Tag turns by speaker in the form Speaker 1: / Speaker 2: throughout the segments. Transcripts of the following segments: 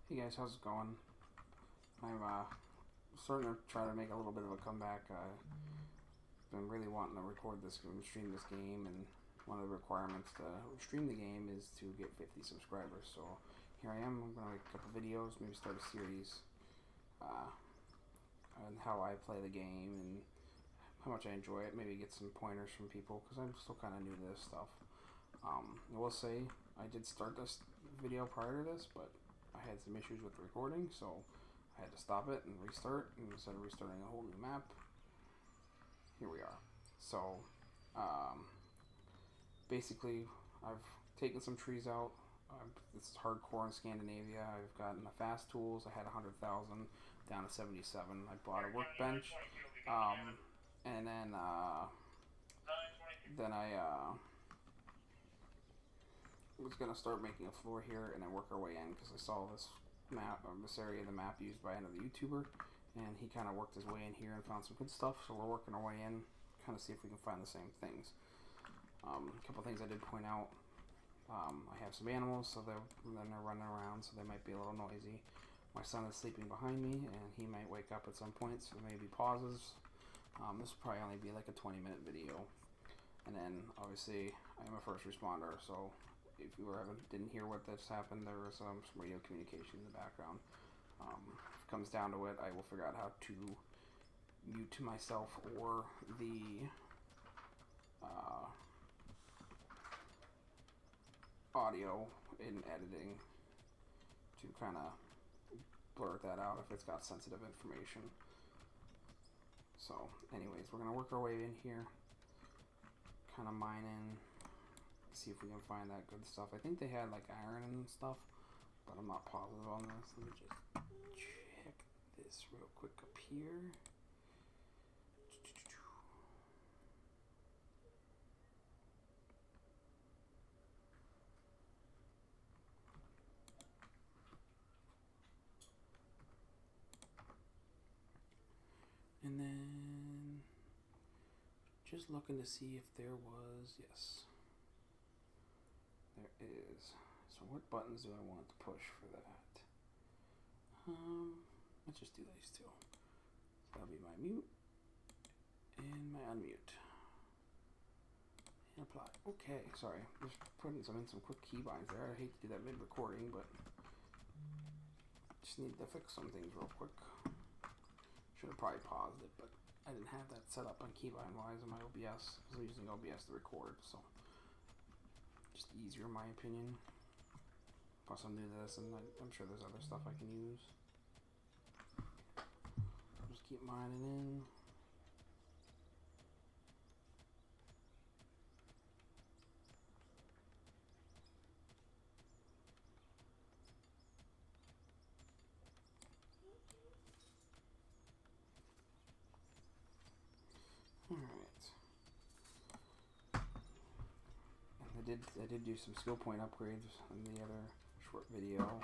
Speaker 1: Hey guys, how's it going? I'm starting to try to make a little bit of a comeback. I've been really wanting to record this and stream this game, and one of the requirements to stream the game is to get 50 subscribers. So here I am. I'm going to make a couple videos, maybe start a series on how I play the game and how much I enjoy it. Maybe get some pointers from people because I'm still kind of new to this stuff. I will say I did start this video prior to this, but I had some issues with the recording, so I had to stop it and restart. And instead of restarting a whole new map, here we are. So basically, I've taken some trees out. This is hardcore in Scandinavia. I've gotten the fast tools. I had 100,000 down to 77. I bought a workbench, and then I was gonna start making a floor here and then work our way in because I saw this map, this area of the map used by another YouTuber, and he kind of worked his way in here and found some good stuff. So we're working our way in, kind of see if we can find the same things. A couple things I did point out. I have some animals, so they're running around, so they might be a little noisy. My son is sleeping behind me, and he might wake up at some point, so maybe pauses. This will probably only be like a 20-minute video. And then, obviously, I am a first responder, so if you didn't hear what just happened, there was some radio communication in the background. If it comes down to it, I will figure out how to mute myself or the audio in editing to kind of blur that out if it's got sensitive information. So anyways, we're going to work our way in here, kind of mining, see if we can find that good stuff. I think they had like iron and stuff, but I'm not positive on this. Let me just check this real quick up here. And then just looking to see if there was, yes, there is. So what buttons do I want to push for that? Let's just do these two. So that'll be my mute and my unmute. And apply. Okay, sorry. Just putting in some quick keybinds there. I hate to do that mid-recording, but just need to fix some things real quick. Should have probably paused it, but I didn't have that set up on keybind wise on my OBS. I was using OBS to record, so just easier in my opinion. Plus I'm new to this, and I'm sure there's other stuff I can use. Just keep mining in. Alright. I did do some skill point upgrades in the other short video.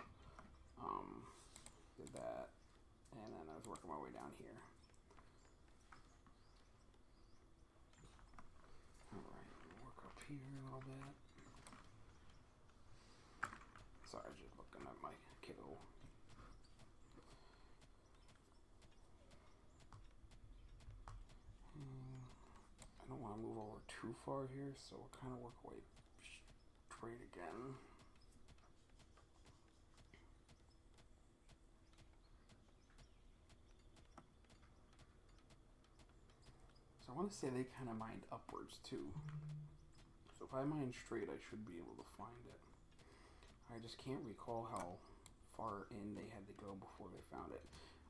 Speaker 1: Did that, and then I was working my way down here. Alright, work up here a little bit. Sorry, just looking at my kiddo. I don't want to move over too far here, so we'll kind of work away straight again. So I want to say they kind of mined upwards too. So if I mine straight, I should be able to find it. I just can't recall how far in they had to go before they found it.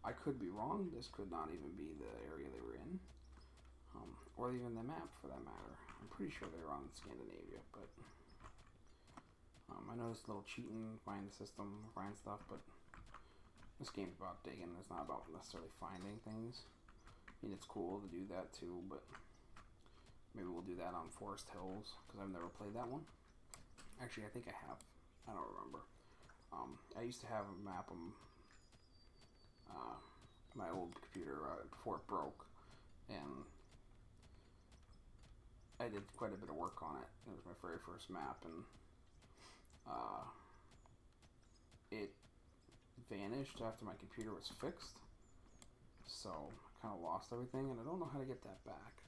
Speaker 1: I could be wrong. This could not even be the area they were in. Or even the map for that matter. I'm pretty sure they were on Scandinavia, but I know it's a little cheating, find the system, find stuff, but this game's about digging. It's not about necessarily finding things. I mean, it's cool to do that too, but maybe we'll do that on Forest Hills, because I've never played that one. Actually, I think I have. I don't remember. I used to have a map on my old computer before it broke, and I did quite a bit of work on it. It was my very first map, and it vanished after my computer was fixed. So I kind of lost everything, and I don't know how to get that back.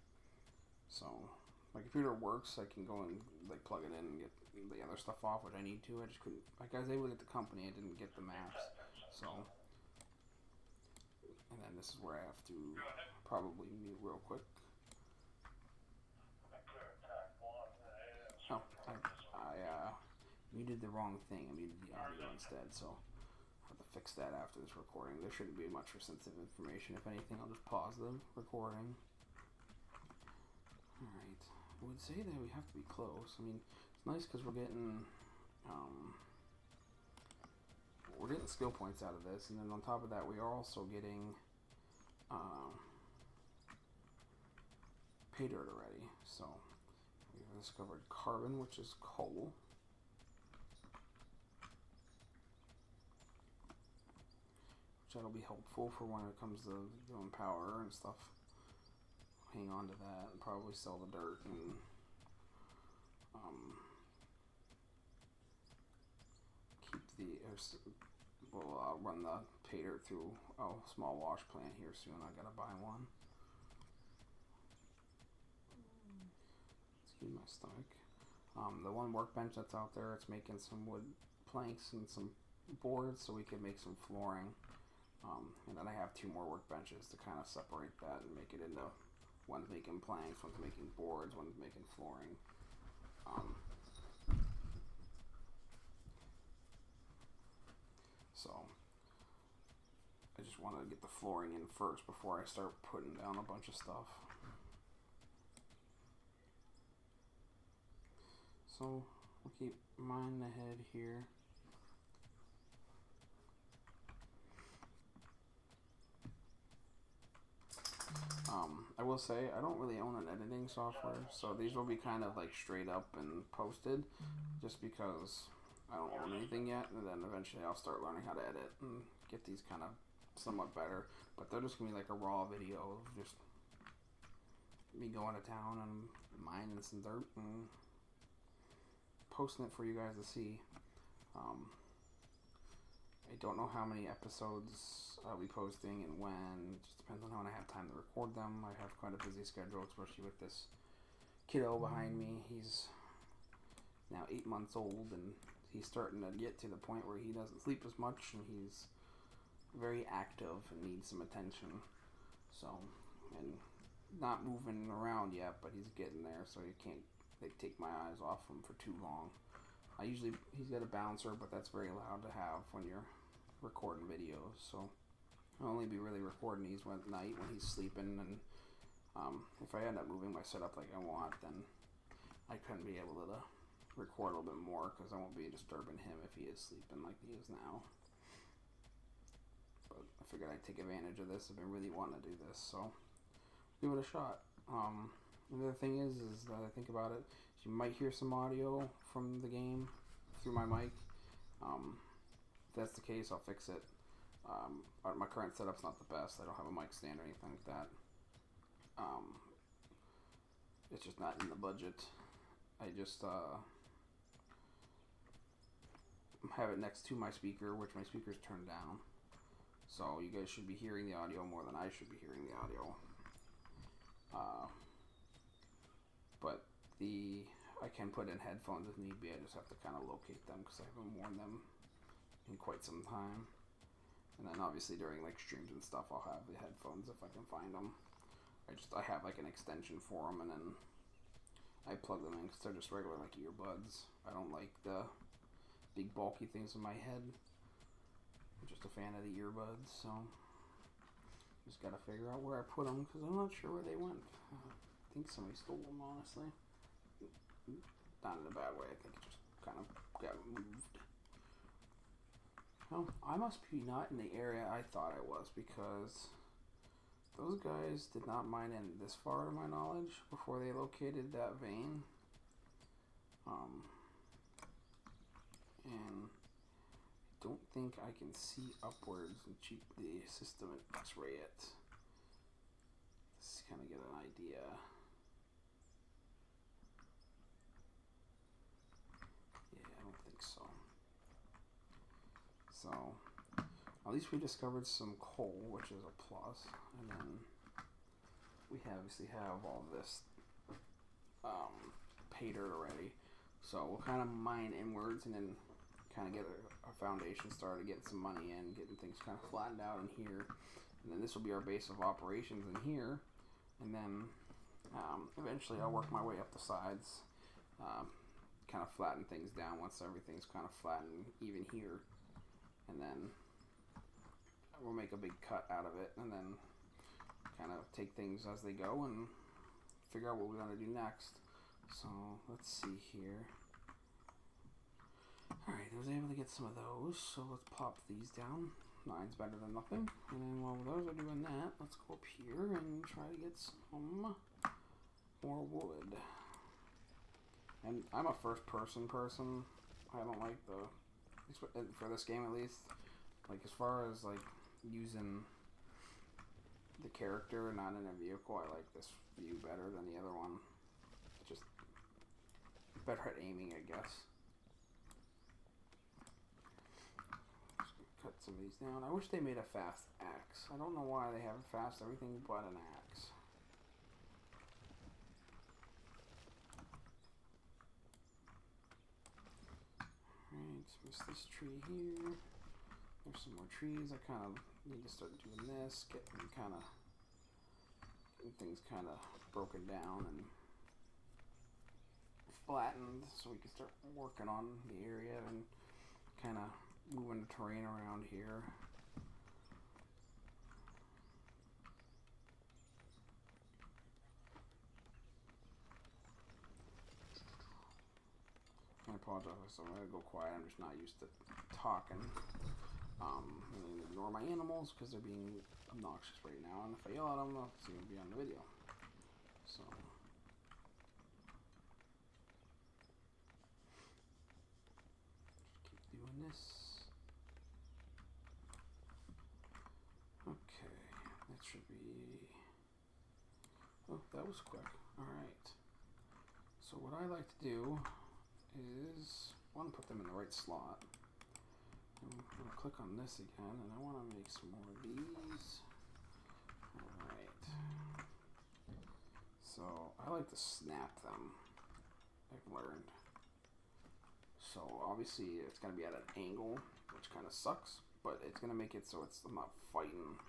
Speaker 1: So my computer works. I can go and like plug it in and get the other stuff off, which I need to. I just couldn't. Like I was able to get the company, I didn't get the maps. So, and then this is where I have to probably mute real quick. Oh, I muted the wrong thing. I muted the audio instead, so I'll have to fix that after this recording. There shouldn't be much for sensitive information. If anything, I'll just pause the recording. Alright, I would say that we have to be close. I mean, it's nice because we're getting skill points out of this, and then on top of that, we are also getting pay dirt already. So we've discovered carbon, which is coal. Which that'll be helpful for when it comes to doing power and stuff. Hang on to that and probably sell the dirt and keep the. I'll run the pay dirt through a small wash plant here soon. I gotta buy one. Excuse my stomach. The one workbench that's out there, it's making some wood planks and some boards so we can make some flooring. And then I have 2 more workbenches to kind of separate that and make it into one's making planks, one's making boards, one's making flooring. So I just want to get the flooring in first before I start putting down a bunch of stuff. So we'll keep mining ahead here. I will say I don't really own an editing software, so these will be kind of like straight up and posted, just because I don't own anything yet, and then eventually I'll start learning how to edit and get these kind of somewhat better. But they're just gonna be like a raw video of just me going to town and mining some dirt and posting it for you guys to see. I don't know how many episodes I'll be posting and when. It just depends on when I have time to record them. I have quite a busy schedule, especially with this kiddo behind me. He's now 8 months old, and he's starting to get to the point where he doesn't sleep as much, and he's very active and needs some attention. So, and not moving around yet, but he's getting there, so you can't take my eyes off him for too long. He's got a bouncer, but that's very loud to have when you're recording videos, so I'll only be really recording these at night when he's sleeping, and if I end up moving my setup like I want, then I couldn't be able to record a little bit more, because I won't be disturbing him if he is sleeping like he is now. But I figured I'd take advantage of this. I've been really wanting to do this, so give it a shot. The other thing is that I think about it, you might hear some audio from the game through my mic. If that's the case, I'll fix it. My current setup's not the best. I don't have a mic stand or anything like that. It's just not in the budget. I just have it next to my speaker, which my speaker's turned down. So you guys should be hearing the audio more than I should be hearing the audio. But I can put in headphones if need be. I just have to kind of locate them because I haven't worn them in quite some time. And then obviously during like streams and stuff, I'll have the headphones if I can find them. I have like an extension for them, and then I plug them in because they're just regular like earbuds. I don't like the big bulky things in my head. I'm just a fan of the earbuds, so just gotta figure out where I put them because I'm not sure where they went. I think somebody stole them, honestly. Not in a bad way. I think it just kind of got moved. Well, I must be not in the area I thought I was, because those guys did not mine in this far, to my knowledge, before they located that vein. And I don't think I can see upwards and check the system and X-ray it. Just kind of get an idea. Yeah, I don't think so. So At least we discovered some coal, which is a plus. And then we obviously have all this pay dirt already. So we'll kind of mine inwards and then kind of get a foundation started, getting some money in, getting things kind of flattened out in here. And then this will be our base of operations in here. And then eventually I'll work my way up the sides, kind of flatten things down once everything's kind of flattened even here. And then we'll make a big cut out of it and then kind of take things as they go and figure out what we're going to do next. So let's see here. Alright, I was able to get some of those, so let's pop these down. 9's better than nothing. And then while those are doing that, let's go up here and try to get some more wood. And I'm a first person. I don't like for this game at least, like as far as like using the character and not in a vehicle, I like this view better than the other one. Just better at aiming, I guess. Cut some of these down. I wish they made a fast axe. I don't know why they have fast everything but an axe. Alright, miss this tree here. There's some more trees. I kind of need to start doing this, getting things kind of broken down and flattened so we can start working on the area and kind of moving the terrain around here. I apologize, so I'm going to go quiet. I'm just not used to talking. I'm going to ignore my animals because they're being obnoxious right now, and if I yell at them, it's going to be on the video. So keep doing this. Okay, that should be... Oh, that was quick. Alright. So what I like to do is, one, put them in the right slot. I'm going to click on this again, and I want to make some more of these. Alright. So, I like to snap them, I've learned. So, obviously, it's going to be at an angle, which kind of sucks, but it's going to make it so I'm not fighting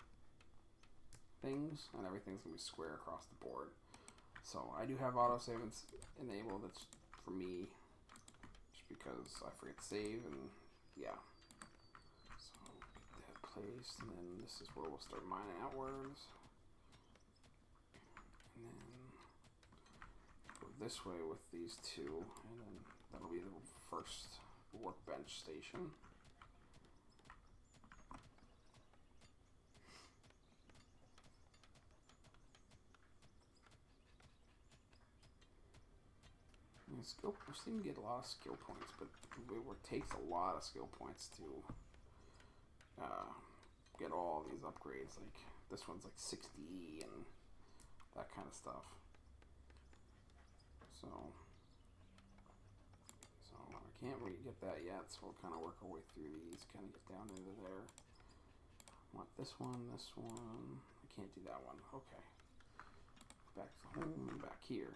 Speaker 1: things, and everything's going to be square across the board. So, I do have autosave enabled. That's for me, just because I forget to save, and yeah. So, get that placed, and then this is where we'll start mining outwards. And then go this way with these two, and then that'll be the first workbench station. We seem to get a lot of skill points, but it takes a lot of skill points to get all these upgrades. Like this one's like 60 and that kind of stuff. So I can't really get that yet, so we'll kind of work our way through these, kind of get down into there. I want this one. I can't do that one. Okay. Back to home and back here.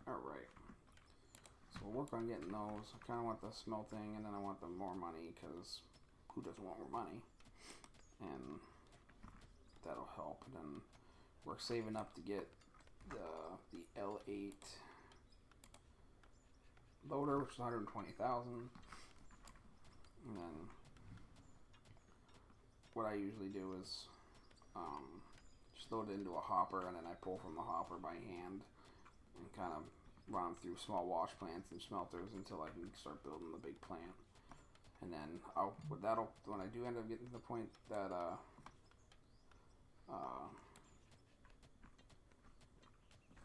Speaker 1: Alright. So we'll work on getting those. I kind of want the smelting, and then I want the more money, because who doesn't want more money? And that'll help. And then we're saving up to get the L8 loader, which is 120,000. And then what I usually do is just load it into a hopper, and then I pull from the hopper by hand and kind of run through small wash plants and smelters until I can start building the big plant. And then when I do end up getting to the point that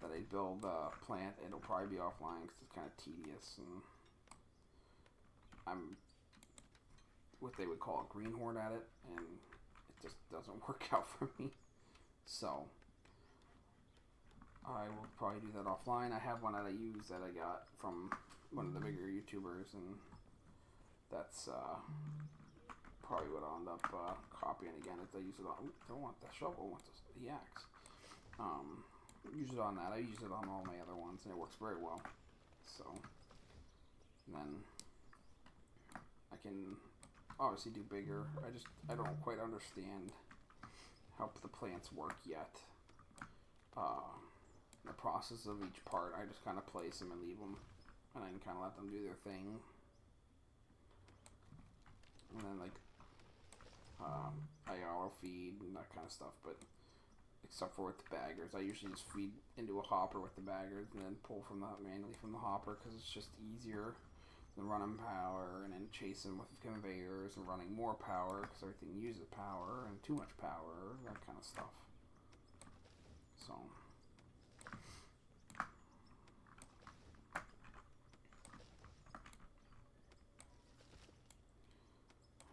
Speaker 1: that I build a plant, it'll probably be offline because it's kind of tedious, and I'm what they would call a greenhorn at it, and it just doesn't work out for me. So I will probably do that offline. I have one that I use that I got from one of the bigger YouTubers, and that's probably would end up copying again if they use it on. Ooh, don't want the shovel, I want the axe. Use it on that. I use it on all my other ones, and it works very well. So, then I can obviously do bigger. I don't quite understand how the plants work yet. The process of each part, I just kind of place them and leave them, and then kind of let them do their thing. And then like I auto feed and that kind of stuff, but except for with the baggers, I usually just feed into a hopper with the baggers and then pull from that manually from the hopper because it's just easier than running power and then chasing with conveyors and running more power because everything uses power and too much power, that kind of stuff. So.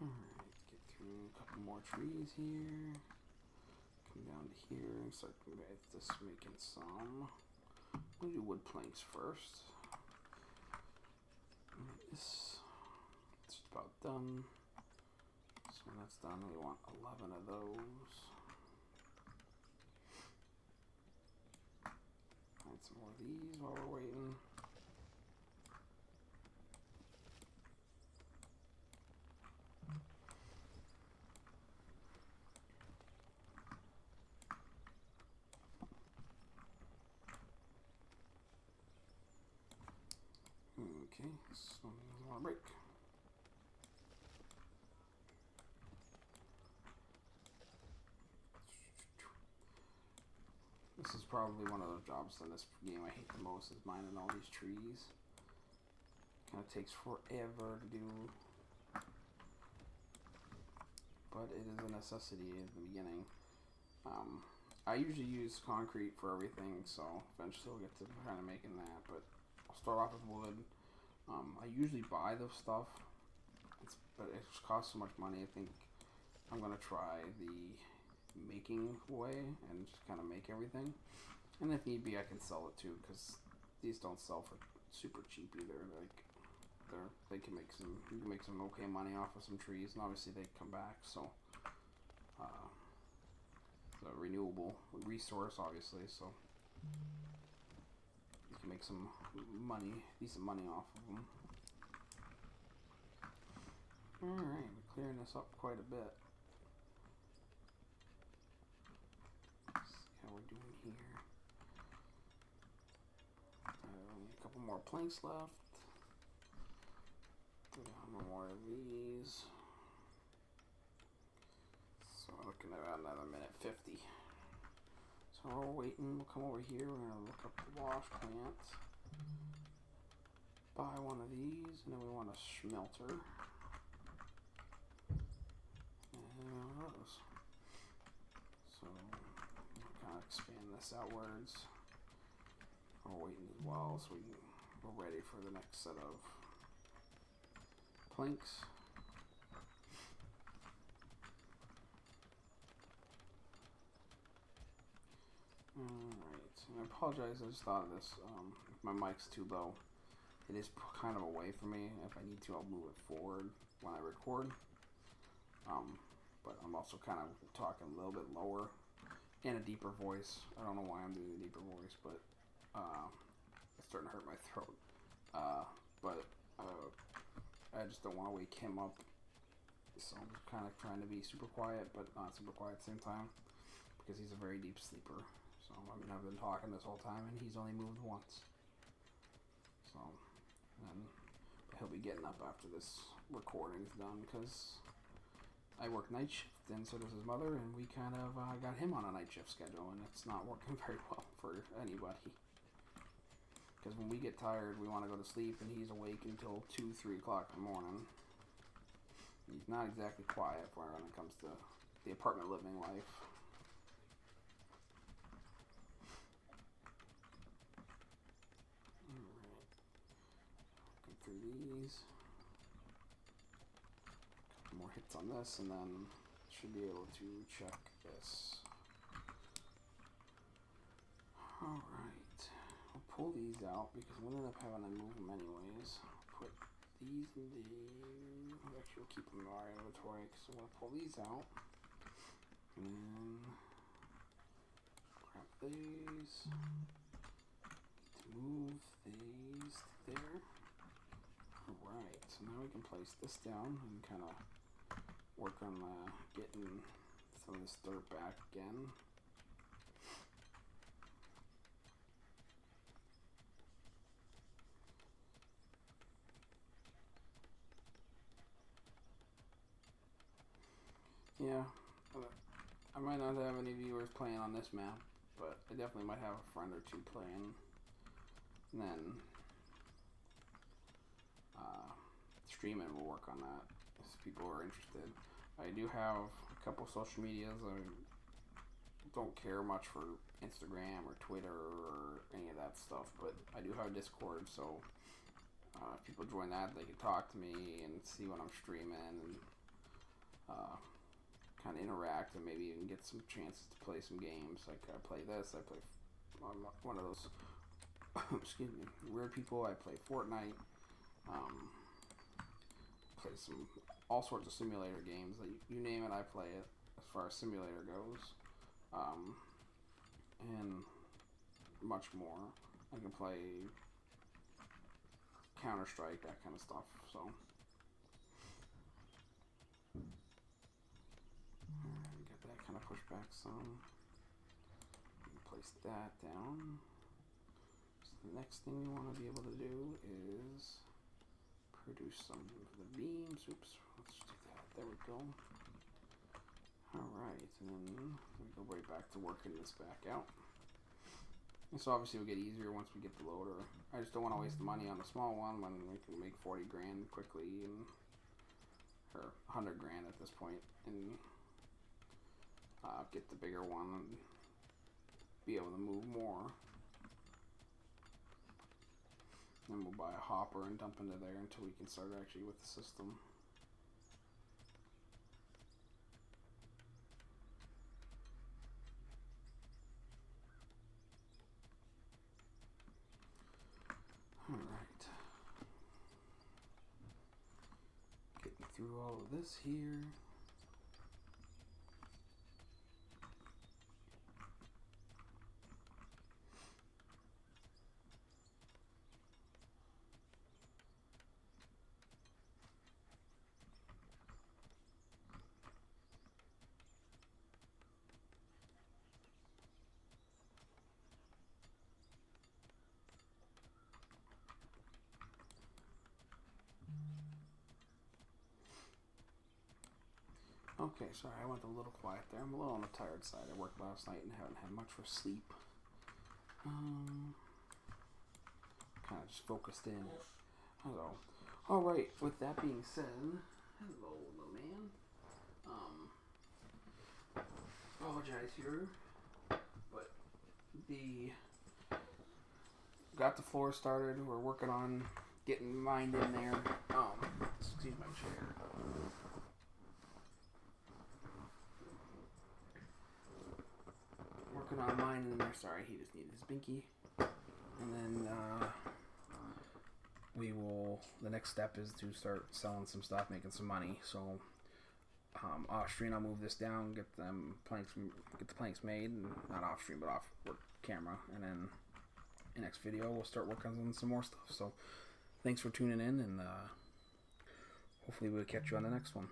Speaker 1: Alright, get through a couple more trees here. Come down to here and start just making some. We'll do wood planks first. This it's just about done. So when that's done, we want 11 of those. Find some more of these while we're waiting. Okay, so doesn't want to break. This is probably one of the jobs in this game I hate the most, is mining all these trees. Kind of takes forever to do, but it is a necessity at the beginning. I usually use concrete for everything, so eventually I'll get to kind of making that, but I'll start off with wood. I usually buy the stuff, but it just costs so much money. I think I'm going to try the making way and just kind of make everything. And if need be, I can sell it too, because these don't sell for super cheap either. Like, you can make some okay money off of some trees, and obviously they come back, so it's a renewable resource, obviously, so you can make some money, decent money off of them. Alright, we're clearing this up quite a bit. Let's see how we're doing here. Only a couple more planks left. Go down one more of these. So we're looking at about another minute 50. So while we're waiting, we'll come over here. We're going to look up the wash plant. Buy one of these, and then we want a smelter. And one of those. So we'll kind of expand this outwards. We're waiting as well, so we're ready for the next set of planks. Alright, and I apologize, I just thought of this. If my mic's too low, it is kind of away from me. If I need to, I'll move it forward when I record. But I'm also kind of talking a little bit lower and a deeper voice. I don't know why I'm doing a deeper voice, but it's starting to hurt my throat. I just don't want to wake him up, so I'm kind of trying to be super quiet, but not super quiet at the same time, because he's a very deep sleeper. So I mean, I've been talking this whole time, and he's only moved once. So, and he'll be getting up after this recording's done, because I work night shift, and so does his mother, and we kind of got him on a night shift schedule, and it's not working very well for anybody. Because when we get tired, we want to go to sleep, and he's awake until 2, 3 o'clock in the morning. He's not exactly quiet when it comes to the apartment living life. Alright. Go through these. A couple more hits on this, and then should be able to check this. Alright. I'll pull these out because we'll end up having to move them anyways. Put these in the... Actually, we'll keep them in our inventory because I'm going to pull these out. And then grab these. Move these to there. Alright, so now we can place this down and kind of work on getting some of this dirt back again. Yeah, I might not have any viewers playing on this map, but I definitely might have a friend or two playing. And then streaming will work on that if people are interested. I do have a couple social medias. I don't care much for Instagram or Twitter or any of that stuff, but I do have Discord, so if people join that, they can talk to me and see when I'm streaming and kind of interact and maybe even get some chances to play some games. Like I play this, I play one of those excuse me, weird people. I play Fortnite, play some all sorts of simulator games. Like, you name it, I play it as far as simulator goes, and much more. I can play Counter-Strike, that kind of stuff. So get that kind of pushed back some. Place that down. So the next thing we want to be able to do is produce some of the beams. Oops, let's do that. There we go. Alright, and then we go right back to working this back out. And so obviously it'll get easier once we get the loader. I just don't want to waste the money on the small one when we can make 40 grand quickly, and or 100 grand at this point, and get the bigger one and be able to move more. Then we'll buy a hopper and dump into there until we can start actually with the system. Alright. Getting through all of this here. Okay, sorry, I went a little quiet there. I'm a little on the tired side. I worked last night and haven't had much for sleep. Kind of just focused in. Hello. Alright, with that being said, hello, little man. Apologize here, but got the floor started. We're working on getting mined in there. Excuse my chair. Working on mine in there. Sorry, he just needed his binky. And then the next step is to start selling some stuff, making some money. So off stream, I'll move this down, get the planks made, and not off stream, but off camera. And then in the next video, we'll start working on some more stuff. So thanks for tuning in, and hopefully we'll catch you on the next one.